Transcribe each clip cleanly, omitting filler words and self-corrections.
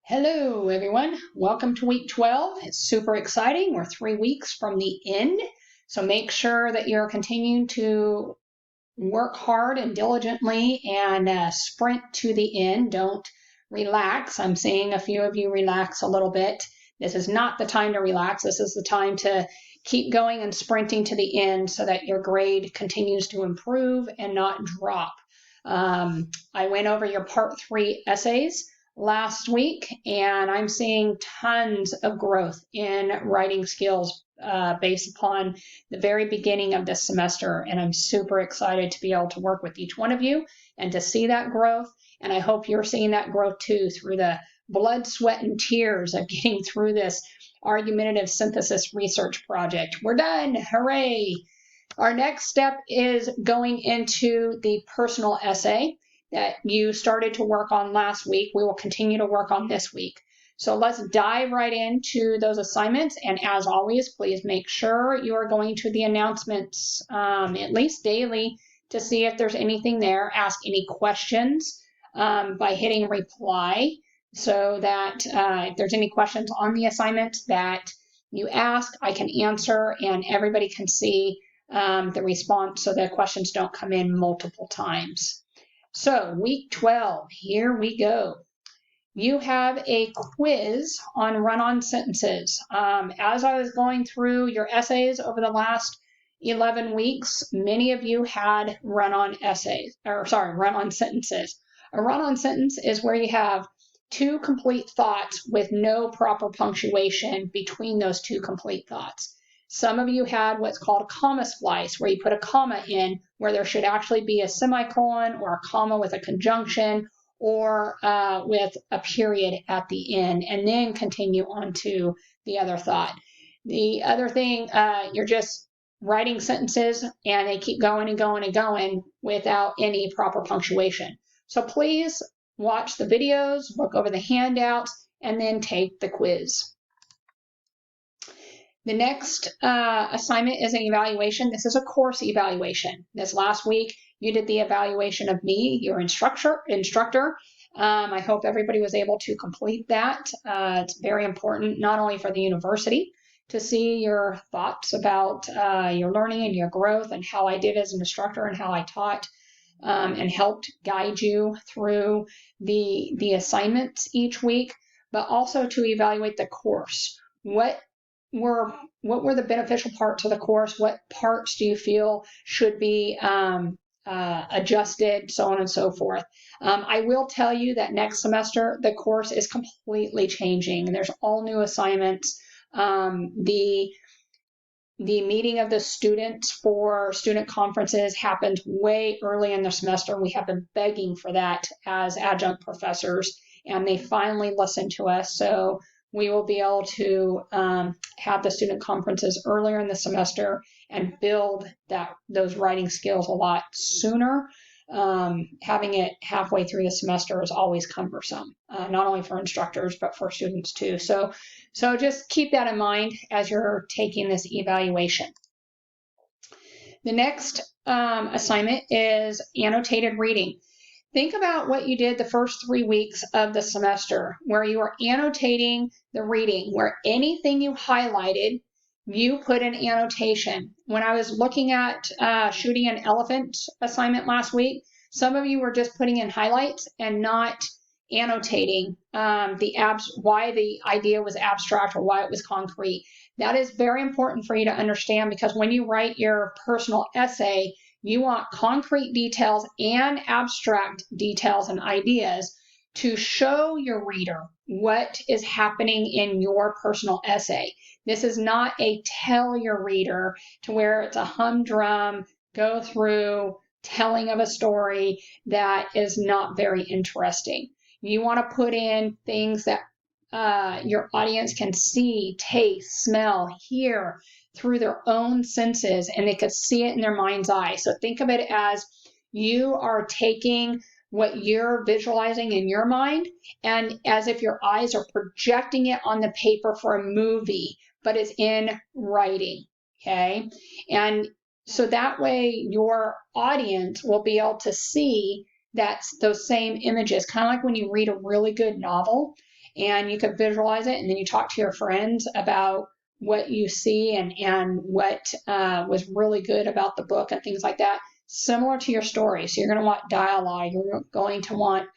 Hello, everyone. Welcome to week 12. It's super exciting. We're 3 weeks from the end. So make sure that you're continuing to work hard and diligently and sprint to the end. Don't relax. I'm seeing a few of you relax a little bit. This is not the time to relax. This is the time to keep going and sprinting to the end so that your grade continues to improve and not drop. I went over your part 3 essays last week, and I'm seeing tons of growth in writing skills based upon the very beginning of this semester. And I'm super excited to be able to work with each one of you and to see that growth. And I hope you're seeing that growth too through the blood, sweat, and tears of getting through this argumentative synthesis research project. We're done. Hooray. Our next step is going into the personal essay that you started to work on last week. We will continue to work on this week. So let's dive right into those assignments. And as always, please make sure you are going to the announcements at least daily to see if there's anything there. Ask any questions by hitting reply so that if there's any questions on the assignment that you ask, I can answer and everybody can see the response so the questions don't come in multiple times. So week 12, here we go. You have a quiz on run-on sentences. As I was going through your essays over the last 11 weeks, many of you had run-on sentences. A run-on sentence is where you have two complete thoughts with no proper punctuation between those two complete thoughts. Some of you had what's called a comma splice, where you put a comma in where there should actually be a semicolon or a comma with a conjunction or with a period at the end, and then continue on to the other thought. The other thing, you're just writing sentences and they keep going and going and going without any proper punctuation. So please watch the videos, look over the handouts, and then take the quiz. The next assignment is an evaluation. This is a course evaluation. This last week, you did the evaluation of me, your instructor. I hope everybody was able to complete that. It's very important, not only for the university, to see your thoughts about your learning and your growth and how I did as an instructor and how I taught and helped guide you through the assignments each week, but also to evaluate the course. What were the beneficial parts of the course? What parts do you feel should be adjusted, so on and so forth? I will tell you that next semester, the course is completely changing. There's all new assignments. The meeting of the students for student conferences happened way early in the semester. We have been begging for that as adjunct professors, and they finally listened to us. So we will be able to have the student conferences earlier in the semester and build those writing skills a lot sooner. Having it halfway through the semester is always cumbersome, not only for instructors, but for students too. So just keep that in mind as you're taking this evaluation. The next assignment is annotated reading. Think about what you did the first 3 weeks of the semester, where you are annotating the reading, where anything you highlighted, you put an annotation. When I was looking at shooting an elephant assignment last week, some of you were just putting in highlights and not annotating why the idea was abstract or why it was concrete. That is very important for you to understand, because when you write your personal essay, you want concrete details and abstract details and ideas to show your reader what is happening in your personal essay. This is not a tell your reader to where it's a humdrum, go through telling of a story that is not very interesting. You want to put in things that your audience can see, taste, smell, hear through their own senses, and they could see it in their mind's eye. So think of it as you are taking what you're visualizing in your mind, and as if your eyes are projecting it on the paper for a movie, but it's in writing, okay? And so that way your audience will be able to see those same images, kind of like when you read a really good novel and you could visualize it, and then you talk to your friends about what you see and what was really good about the book and things like that, similar to your story. So you're going to want dialogue. You're going to want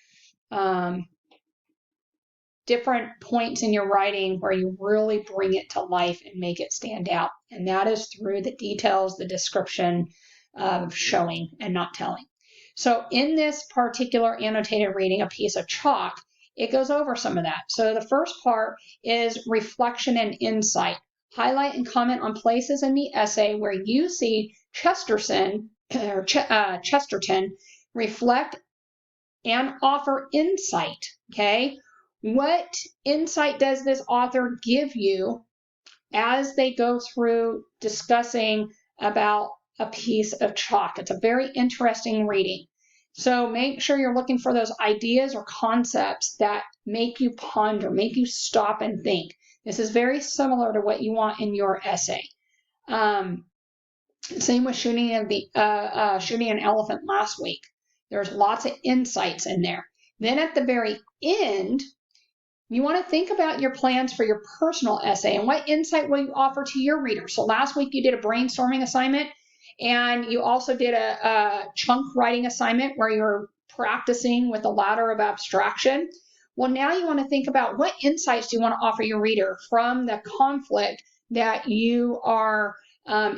different points in your writing where you really bring it to life and make it stand out. And that is through the details, the description of showing and not telling. So in this particular annotated reading, A Piece of Chalk, it goes over some of that. So the first part is reflection and insight. Highlight and comment on places in the essay where you see Chesterton reflect and offer insight. Okay. What insight does this author give you as they go through discussing about A Piece of Chalk? It's a very interesting reading. So make sure you're looking for those ideas or concepts that make you ponder, make you stop and think. This is very similar to what you want in your essay. Same with shooting an elephant last week. There's lots of insights in there. Then at the very end, you want to think about your plans for your personal essay and what insight will you offer to your reader. So last week you did a brainstorming assignment, and you also did a chunk writing assignment where you're practicing with the ladder of abstraction. Well, now you want to think about what insights do you want to offer your reader from the conflict that you are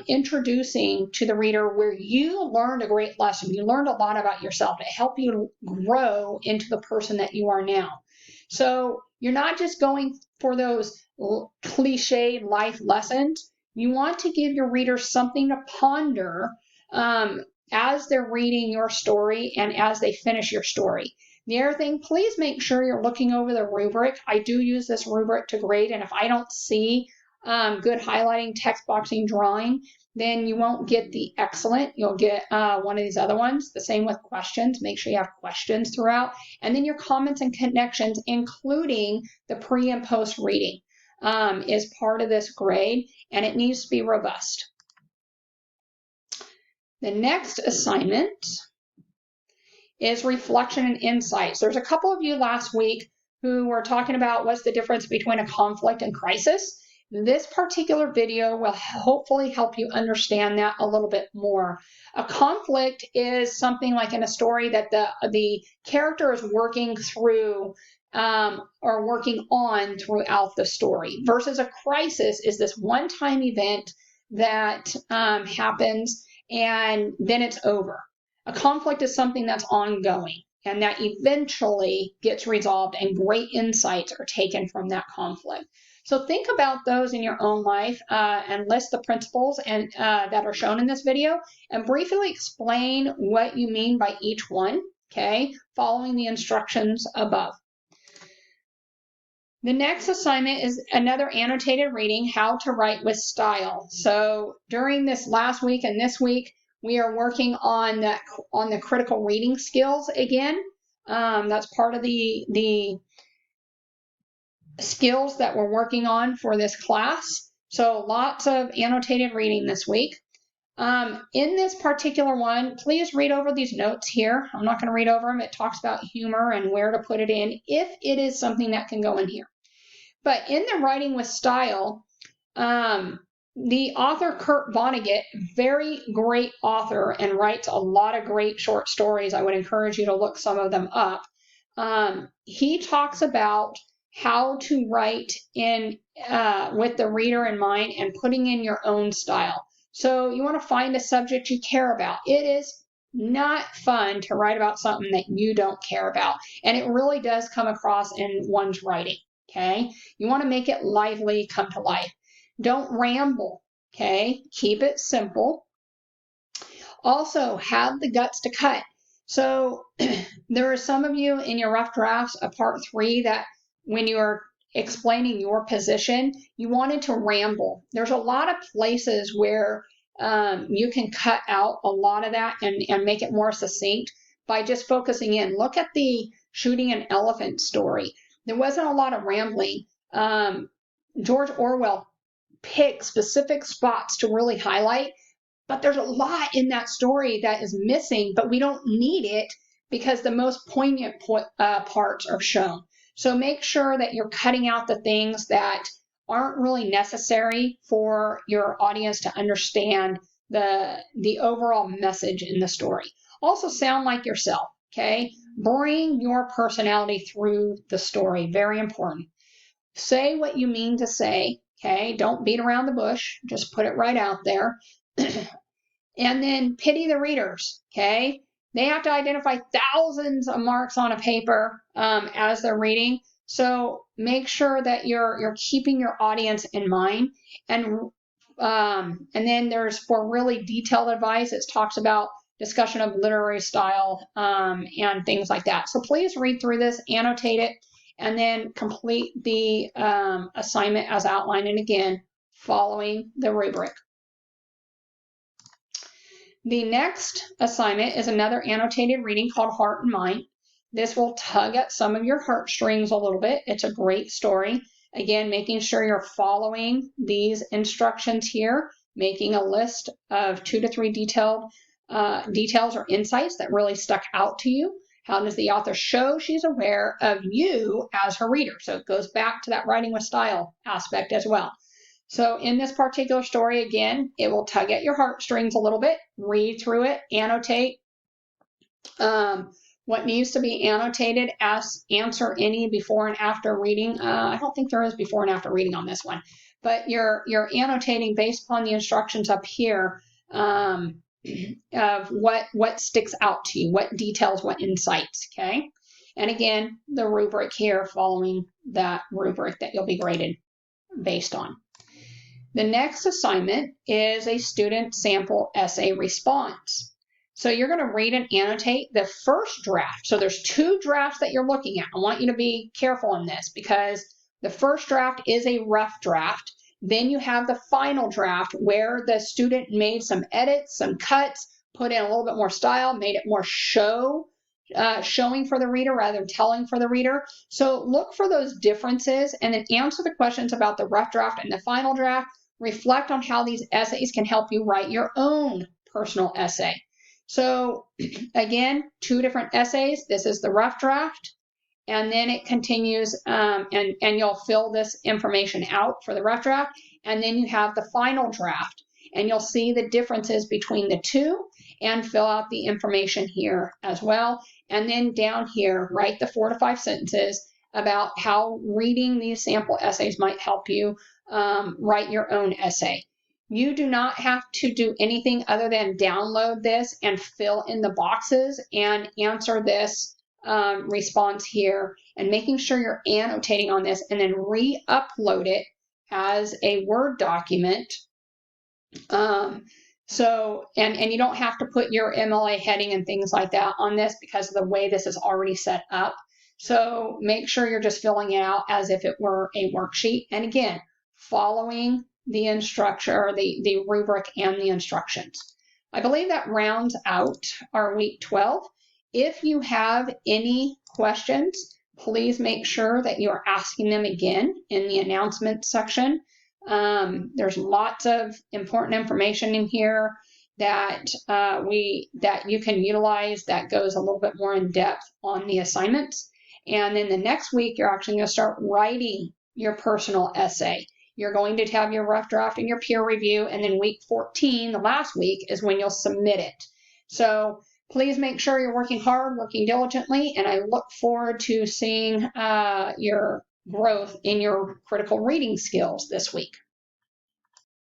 introducing to the reader, where you learned a great lesson. You learned a lot about yourself. It helped you grow into the person that you are now. So you're not just going for those cliche life lessons. You want to give your readers something to ponder as they're reading your story and as they finish your story. The other thing, please make sure you're looking over the rubric. I do use this rubric to grade, and if I don't see good highlighting, text boxing, drawing, then you won't get the excellent. You'll get one of these other ones. The same with questions. Make sure you have questions throughout. And then your comments and connections, including the pre and post reading, is part of this grade, and it needs to be robust. The next assignment is reflection and insights. There's a couple of you last week who were talking about what's the difference between a conflict and crisis. This particular video will hopefully help you understand that a little bit more. A conflict is something like in a story that the character is working through or working on throughout the story, versus a crisis is this one-time event that happens and then it's over. A conflict is something that's ongoing and that eventually gets resolved, and great insights are taken from that conflict. So think about those in your own life and list the principles and that are shown in this video, and briefly explain what you mean by each one, okay, following the instructions above. The next assignment is another annotated reading, How to Write with Style. So during this last week and this week, we are working on the critical reading skills again. That's part of the skills that we're working on for this class. So lots of annotated reading this week. In this particular one, please read over these notes here. I'm not going to read over them. It talks about humor and where to put it in if it is something that can go in here. But in the Writing with Style, the author Kurt Vonnegut, very great author and writes a lot of great short stories. I would encourage you to look some of them up. He talks about how to write in with the reader in mind and putting in your own style. So you want to find a subject you care about. It is not fun to write about something that you don't care about, and it really does come across in one's writing, okay? You want to make it lively, come to life. Don't ramble, okay? Keep it simple. Also, have the guts to cut. So there are some of you in your rough drafts of part 3 that when you are explaining your position, you wanted to ramble. There's a lot of places where you can cut out a lot of that and make it more succinct by just focusing in. Look at the shooting an elephant story. There wasn't a lot of rambling. George Orwell picked specific spots to really highlight, but there's a lot in that story that is missing, but we don't need it because the most poignant parts are shown. So make sure that you're cutting out the things that aren't really necessary for your audience to understand the overall message in the story. Also sound like yourself, okay? Bring your personality through the story, very important. Say what you mean to say, okay? Don't beat around the bush, just put it right out there. And then pity the readers, okay? They have to identify thousands of marks on a paper as they're reading. So make sure that you're keeping your audience in mind. And then there's, for really detailed advice, it talks about discussion of literary style and things like that. So please read through this, annotate it, and then complete the assignment as outlined, and again, following the rubric. The next assignment is another annotated reading called Heart and Mind. This will tug at some of your heartstrings a little bit. It's a great story. Again, making sure you're following these instructions here, making a list of 2 to 3 details or insights that really stuck out to you. How does the author show she's aware of you as her reader? So it goes back to that writing with style aspect as well. So in this particular story, again, it will tug at your heartstrings a little bit. Read through it, annotate what needs to be annotated, answer any before and after reading. I don't think there is before and after reading on this one, but you're annotating based upon the instructions up here of what sticks out to you, what details, what insights, okay? And again, the rubric here, following that rubric that you'll be graded based on. The next assignment is a student sample essay response. So you're going to read and annotate the first draft. So there's 2 drafts that you're looking at. I want you to be careful in this because the first draft is a rough draft. Then you have the final draft where the student made some edits, some cuts, put in a little bit more style, made it more showing for the reader rather than telling for the reader. So look for those differences and then answer the questions about the rough draft and the final draft. Reflect on how these essays can help you write your own personal essay. So again, 2 different essays. This is the rough draft, and then it continues, and you'll fill this information out for the rough draft, and then you have the final draft, and you'll see the differences between the 2 and fill out the information here as well. And then down here, write the 4 to 5 sentences about how reading these sample essays might help you write your own essay. You do not have to do anything other than download this and fill in the boxes and answer this response here, and making sure you're annotating on this and then re-upload it as a Word document. So you don't have to put your MLA heading and things like that on this because of the way this is already set up. So make sure you're just filling it out as if it were a worksheet. And again, following the instruction or the rubric and the instructions. I believe that rounds out our week 12. If you have any questions, please make sure that you are asking them again in the announcement section. There's lots of important information in here that you can utilize that goes a little bit more in depth on the assignments. And then the next week, you're actually going to start writing your personal essay. You're going to have your rough draft and your peer review, and then week 14, the last week, is when you'll submit it. So please make sure you're working hard, working diligently, and I look forward to seeing your growth in your critical reading skills this week.